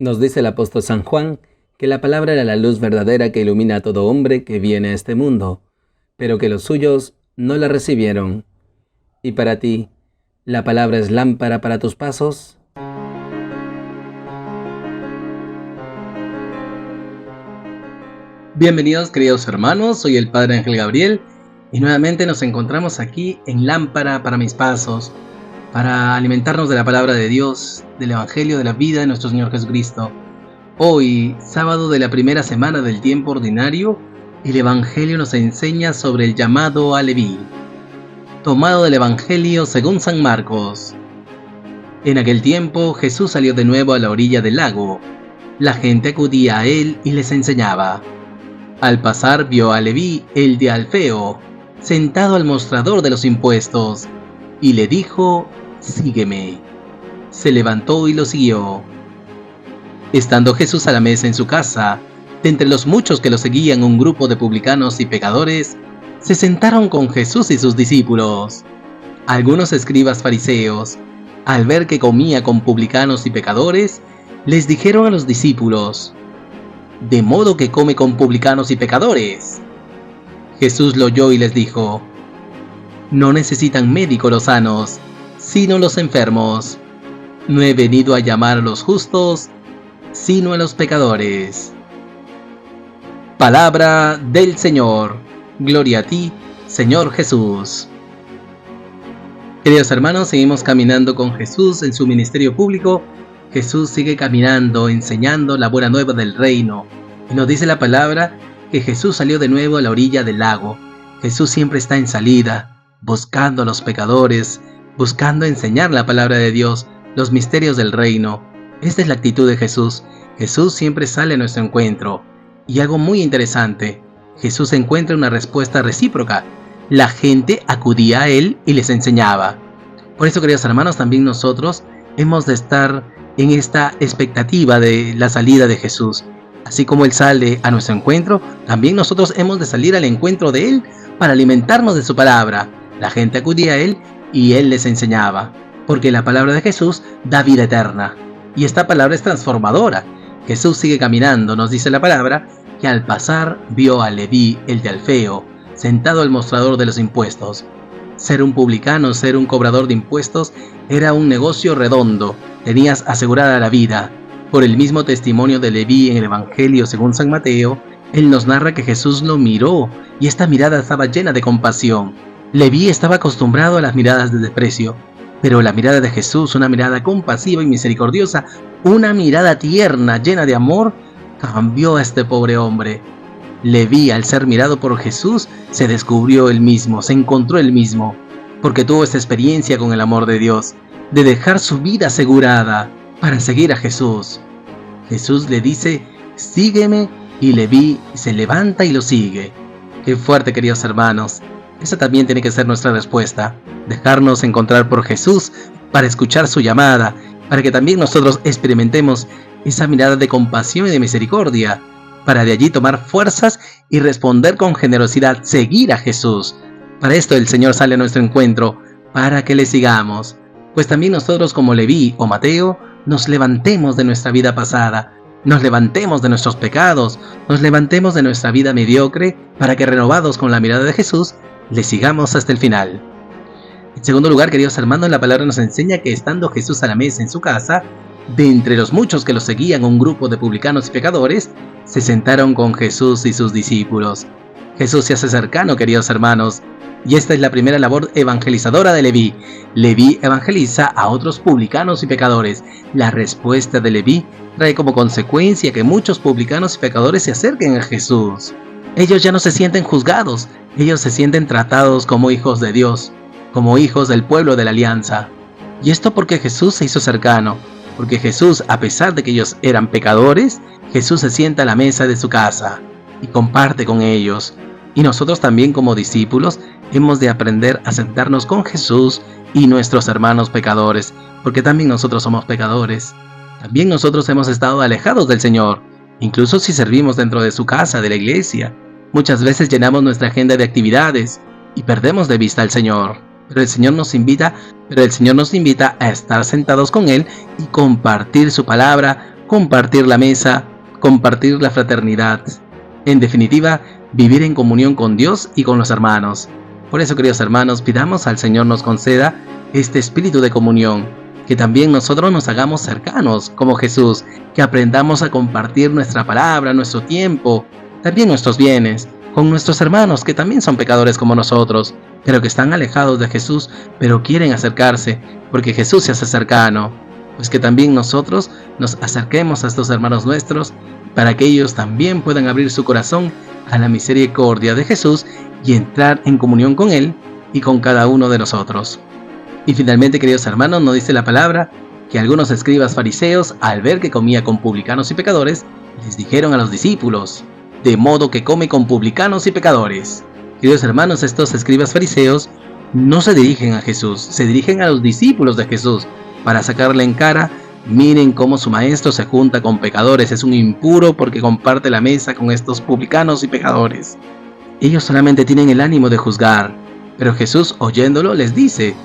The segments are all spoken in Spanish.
Nos dice el apóstol San Juan que la palabra era la luz verdadera que ilumina a todo hombre que viene a este mundo, pero que los suyos no la recibieron. ¿Y para ti, la palabra es lámpara para tus pasos? Bienvenidos, queridos hermanos, soy el Padre Ángel Gabriel y nuevamente nos encontramos aquí en Lámpara para mis pasos, para alimentarnos de la palabra de Dios, del Evangelio de la vida de nuestro Señor Jesucristo. Hoy, sábado de la primera semana del tiempo ordinario, el Evangelio nos enseña sobre el llamado a Leví. Tomado del Evangelio según San Marcos. En aquel tiempo Jesús salió de nuevo a la orilla del lago. La gente acudía a él y les enseñaba. Al pasar vio a Leví, el de Alfeo, sentado al mostrador de los impuestos, y le dijo: «Sígueme». Se levantó y lo siguió. Estando Jesús a la mesa en su casa, de entre los muchos que lo seguían un grupo de publicanos y pecadores, se sentaron con Jesús y sus discípulos. Algunos escribas fariseos, al ver que comía con publicanos y pecadores, les dijeron a los discípulos: «¿De modo que come con publicanos y pecadores?». Jesús lo oyó y les dijo: «No necesitan médico los sanos, sino los enfermos. No he venido a llamar a los justos, sino a los pecadores». Palabra del Señor. Gloria a ti, Señor Jesús. Queridos hermanos, seguimos caminando con Jesús en su ministerio público. Jesús sigue caminando, enseñando la buena nueva del reino. Y nos dice la palabra que Jesús salió de nuevo a la orilla del lago. Jesús siempre está en salida, buscando a los pecadores, buscando enseñar la palabra de Dios, los misterios del reino. Esta es la actitud de Jesús. Jesús siempre sale a nuestro encuentro. Y algo muy interesante, Jesús encuentra una respuesta recíproca. La gente acudía a él y les enseñaba. Por eso, queridos hermanos, también nosotros hemos de estar en esta expectativa de la salida de Jesús. Así como Él sale a nuestro encuentro, también nosotros hemos de salir al encuentro de Él para alimentarnos de su palabra. La gente acudía a Él y Él les enseñaba, porque la palabra de Jesús da vida eterna. Y esta palabra es transformadora. Jesús sigue caminando, nos dice la palabra, que al pasar vio a Leví, el de Alfeo, sentado al mostrador de los impuestos. Ser un publicano, ser un cobrador de impuestos, era un negocio redondo. Tenías asegurada la vida. Por el mismo testimonio de Leví en el Evangelio según San Mateo, él nos narra que Jesús lo miró y esta mirada estaba llena de compasión. Leví estaba acostumbrado a las miradas de desprecio, pero la mirada de Jesús, una mirada compasiva y misericordiosa, una mirada tierna, llena de amor, cambió a este pobre hombre. Leví, al ser mirado por Jesús, se descubrió él mismo, se encontró él mismo, porque tuvo esta experiencia con el amor de Dios, de dejar su vida asegurada para seguir a Jesús. Jesús le dice: «Sígueme», y Leví se levanta y lo sigue. Qué fuerte, queridos hermanos. Esa también tiene que ser nuestra respuesta, dejarnos encontrar por Jesús para escuchar su llamada, para que también nosotros experimentemos esa mirada de compasión y de misericordia, para de allí tomar fuerzas y responder con generosidad, seguir a Jesús. Para esto el Señor sale a nuestro encuentro, para que le sigamos. Pues también nosotros, como Leví o Mateo, nos levantemos de nuestra vida pasada, nos levantemos de nuestros pecados, nos levantemos de nuestra vida mediocre, para que, renovados con la mirada de Jesús, le sigamos hasta el final. En segundo lugar, queridos hermanos, la palabra nos enseña que estando Jesús a la mesa en su casa, de entre los muchos que lo seguían un grupo de publicanos y pecadores, se sentaron con Jesús y sus discípulos. Jesús se hace cercano, queridos hermanos, y esta es la primera labor evangelizadora de Leví. Leví evangeliza a otros publicanos y pecadores. La respuesta de Leví trae como consecuencia que muchos publicanos y pecadores se acerquen a Jesús. Ellos ya no se sienten juzgados, ellos se sienten tratados como hijos de Dios, como hijos del pueblo de la alianza. Y esto porque Jesús se hizo cercano, porque Jesús, a pesar de que ellos eran pecadores, Jesús se sienta a la mesa de su casa y comparte con ellos. Y nosotros también, como discípulos, hemos de aprender a sentarnos con Jesús y nuestros hermanos pecadores, porque también nosotros somos pecadores. También nosotros hemos estado alejados del Señor, incluso si servimos dentro de su casa, de la iglesia. Muchas veces llenamos nuestra agenda de actividades y perdemos de vista al Señor. Pero el Señor nos invita a estar sentados con Él y compartir su palabra, compartir la mesa, compartir la fraternidad. En definitiva, vivir en comunión con Dios y con los hermanos. Por eso, queridos hermanos, pidamos al Señor nos conceda este espíritu de comunión, que también nosotros nos hagamos cercanos como Jesús, que aprendamos a compartir nuestra palabra, nuestro tiempo, también nuestros bienes, con nuestros hermanos que también son pecadores como nosotros, pero que están alejados de Jesús, pero quieren acercarse, porque Jesús se hace cercano. Pues que también nosotros nos acerquemos a estos hermanos nuestros, para que ellos también puedan abrir su corazón a la misericordia de Jesús y entrar en comunión con Él y con cada uno de nosotros. Y finalmente, queridos hermanos, nos dice la palabra que algunos escribas fariseos, al ver que comía con publicanos y pecadores, les dijeron a los discípulos: de modo que come con publicanos y pecadores. Queridos hermanos, estos escribas fariseos no se dirigen a Jesús, se dirigen a los discípulos de Jesús para sacarle en cara: miren cómo su maestro se junta con pecadores, es un impuro porque comparte la mesa con estos publicanos y pecadores. Ellos solamente tienen el ánimo de juzgar, pero Jesús, oyéndolo, les dice: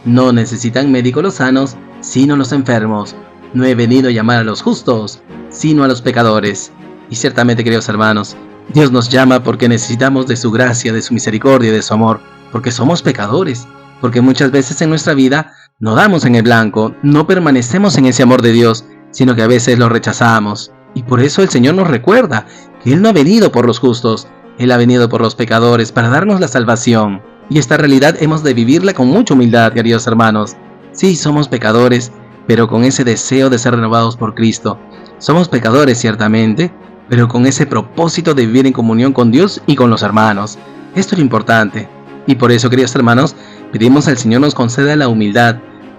no necesitan médicos los sanos, sino los enfermos. No he venido a llamar a los justos, sino a los pecadores. Y ciertamente, queridos hermanos, Dios nos llama porque necesitamos de su gracia, de su misericordia, de su amor, porque somos pecadores, porque muchas veces en nuestra vida no damos en el blanco, no permanecemos en ese amor de Dios, sino que a veces lo rechazamos. Y por eso el Señor nos recuerda que Él no ha venido por los justos, Él ha venido por los pecadores para darnos la salvación. Y esta realidad hemos de vivirla con mucha humildad, queridos hermanos. Sí, somos pecadores, pero con ese deseo de ser renovados por Cristo. Somos pecadores, ciertamente, pero con ese propósito de vivir en comunión con Dios y con los hermanos. Esto es lo importante. Y por eso, queridos hermanos, pedimos al Señor nos conceda la humildad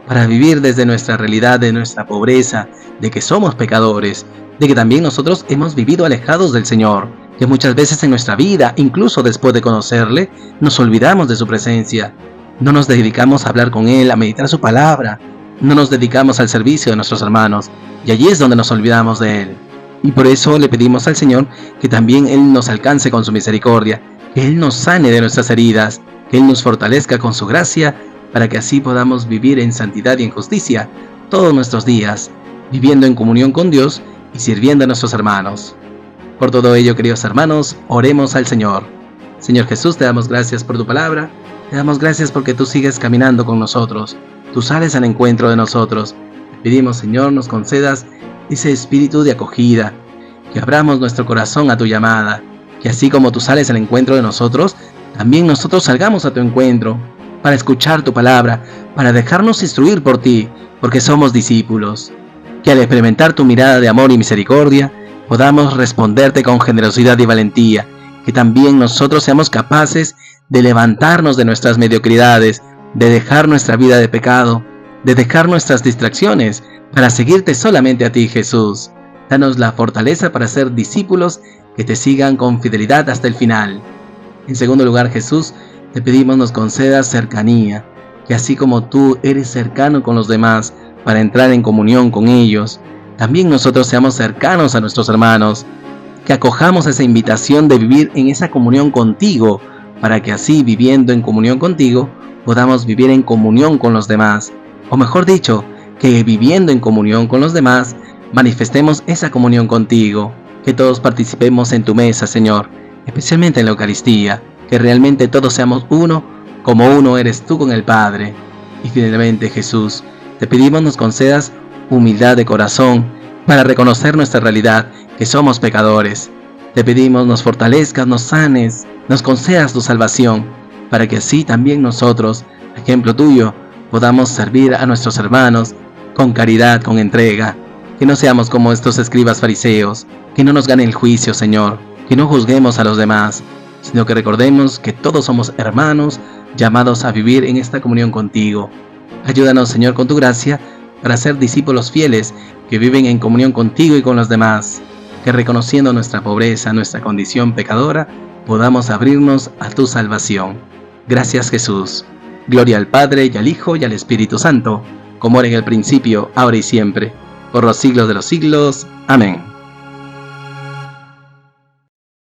para vivir desde nuestra realidad, de nuestra pobreza, de que somos pecadores, de que también nosotros hemos vivido alejados del Señor, que muchas veces en nuestra vida, incluso después de conocerle, nos olvidamos de su presencia. No nos dedicamos a hablar con Él, a meditar su palabra. No nos dedicamos al servicio de nuestros hermanos, y allí es donde nos olvidamos de Él. Y por eso le pedimos al Señor que también Él nos alcance con su misericordia, que Él nos sane de nuestras heridas, que Él nos fortalezca con su gracia, para que así podamos vivir en santidad y en justicia todos nuestros días, viviendo en comunión con Dios y sirviendo a nuestros hermanos. Por todo ello, queridos hermanos, oremos al Señor. Señor Jesús, te damos gracias por tu palabra, te damos gracias porque tú sigues caminando con nosotros, tú sales al encuentro de nosotros. Te pedimos, Señor, nos concedas ese espíritu de acogida, que abramos nuestro corazón a tu llamada, que así como tú sales al encuentro de nosotros, también nosotros salgamos a tu encuentro, para escuchar tu palabra, para dejarnos instruir por ti, porque somos discípulos. Que al experimentar tu mirada de amor y misericordia, podamos responderte con generosidad y valentía, que también nosotros seamos capaces de levantarnos de nuestras mediocridades, de dejar nuestra vida de pecado, de dejar nuestras distracciones, para seguirte solamente a ti, Jesús. Danos la fortaleza para ser discípulos que te sigan con fidelidad hasta el final. En segundo lugar, Jesús, te pedimos nos concedas cercanía, que así como tú eres cercano con los demás para entrar en comunión con ellos, también nosotros seamos cercanos a nuestros hermanos, que acojamos esa invitación de vivir en esa comunión contigo, para que así, viviendo en comunión contigo, podamos vivir en comunión con los demás, o mejor dicho, que viviendo en comunión con los demás, manifestemos esa comunión contigo, que todos participemos en tu mesa, Señor, especialmente en la Eucaristía, que realmente todos seamos uno, como uno eres tú con el Padre. Y finalmente, Jesús, te pedimos nos concedas humildad de corazón para reconocer nuestra realidad, que somos pecadores. Te pedimos nos fortalezcas, nos sanes, nos concedas tu salvación, para que así también nosotros, ejemplo tuyo, podamos servir a nuestros hermanos con caridad, con entrega. Que no seamos como estos escribas fariseos, que no nos gane el juicio, Señor, que no juzguemos a los demás, sino que recordemos que todos somos hermanos llamados a vivir en esta comunión contigo. Ayúdanos, Señor, con tu gracia, para ser discípulos fieles que viven en comunión contigo y con los demás, que reconociendo nuestra pobreza, nuestra condición pecadora, podamos abrirnos a tu salvación. Gracias, Jesús. Gloria al Padre, y al Hijo, y al Espíritu Santo, como era en el principio, ahora y siempre, por los siglos de los siglos. Amén.